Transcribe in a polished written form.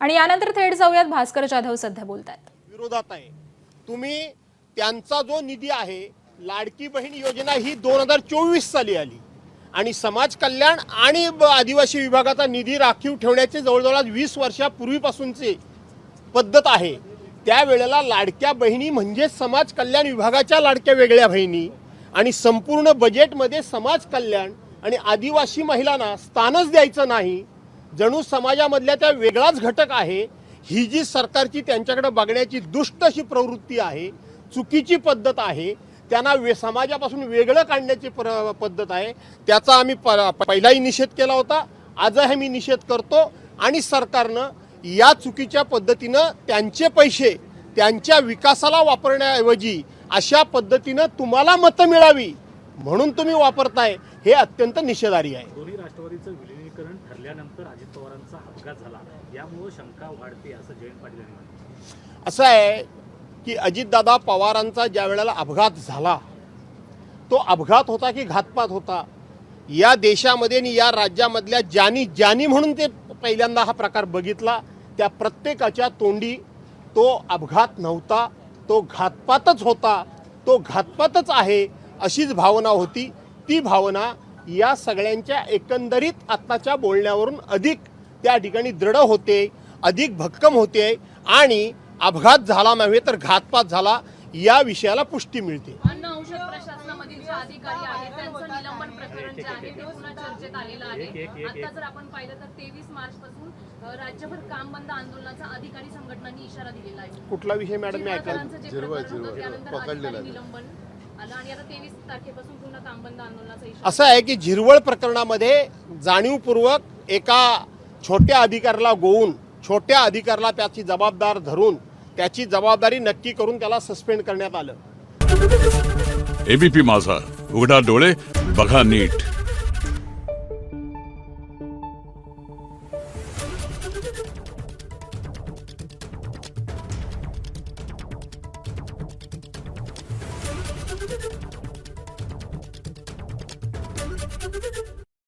आणि यानंतर थेट जाऊयात भास्कर जाधव सध्या बोलतात विरोधात आहे। तुम्ही त्यांचा जो निधी आहे लाडकी बहीण योजना ही 2024 साली आली आणि समाज कल्याण आणि आदिवासी विभागाचा निधी राखीव ठेवण्याचे जवळजवळ 20 वर्षापूर्वीपासूनची पद्धत आहे। त्यावेळेला लाडक्या बहिणी म्हणजे समाज कल्याण विभागाच्या लाडक्या वेगळ्या बहिणी आणि संपूर्ण बजेटमध्ये समाज कल्याण आणि आदिवासी महिलांना स्थानच द्यायचं नाही, जणू समाजामधल्या त्या वेगळाच घटक आहे। ही जी सरकारची त्यांच्याकडे बघण्याची दुष्ट अशी प्रवृत्ती आहे, चुकीची पद्धत आहे, त्यांना समाजापासून वेगळं काढण्याची पद्धत आहे। त्याचा आम्ही पहिलाही निषेध केला होता, आजही मी निषेध करतो आणि सरकारनं या चुकीच्या पद्धतीनं त्यांचे पैसे त्यांच्या विकासाला वापरण्याऐवजी अशा पद्धतीनं तुम्हाला मतं मिळावी म्हणून तुम्ही वापरताय, हे अत्यंत निषेधार्ह आहे। दोन्ही राष्ट्रवादीचं विलीनीकरण ठरल्यानंतर अजित पवारांचा अपघात झाला, यामुळे शंका वाढते असं जयंत पाटील यांनी म्हटलं। असं आहे की अजितदादा पवारांचा ज्या वेळेला अपघात झाला, तो अपघात होता की घातपात होता, या देशामध्ये आणि या राज्यामधल्या ज्यांनी म्हणून ते पहिल्यांदा हा प्रकार बघितला त्या प्रत्येकाच्या तोंडी तो अपघात नव्हता, तो घातपातच होता, तो घातपातच आहे अशीच भावना होती। ती भावना या सगळ्यांच्या एकंदरीत आत्ताच्या बोलण्यावरून अधिक त्या ठिकाणी दृढ होते, अधिक भक्कम होते आणि अपघात झाला नव्हे तर घातपात झाला या विषयाला पुष्टी मिळते। अन्न औषध प्रशासनामधील जे अधिकारी आहेत त्यांचं निलंबन प्रकरण जे आहे ते पुन्हा चर्चेत आलेलं आहे। आता जर आपण पाहिलं तर 23 मार्च पासून राज्यभर काम बंद आंदोलनाचा अधिकारी संघटनांनी इशारा दिलेला आहे। कुठला विषय मॅडम मी ऐकला? निलंबन आलं आणि आता 23 तारखेपासून पुन्हा काम बंद आंदोलनाचा इशारा। असं आहे की झिरवळ प्रकरणामध्ये जाणीवपूर्वक एका छोट्या अधिकाऱ्याला गोवून छोट्या अधिकाऱ्याला त्याची जबाबदार धरून त्याची जबाबदारी नक्की करून त्याला सस्पेंड करण्यात आलं। एबीपी माझा, उघडा डोळे बघा नीट। Thank you.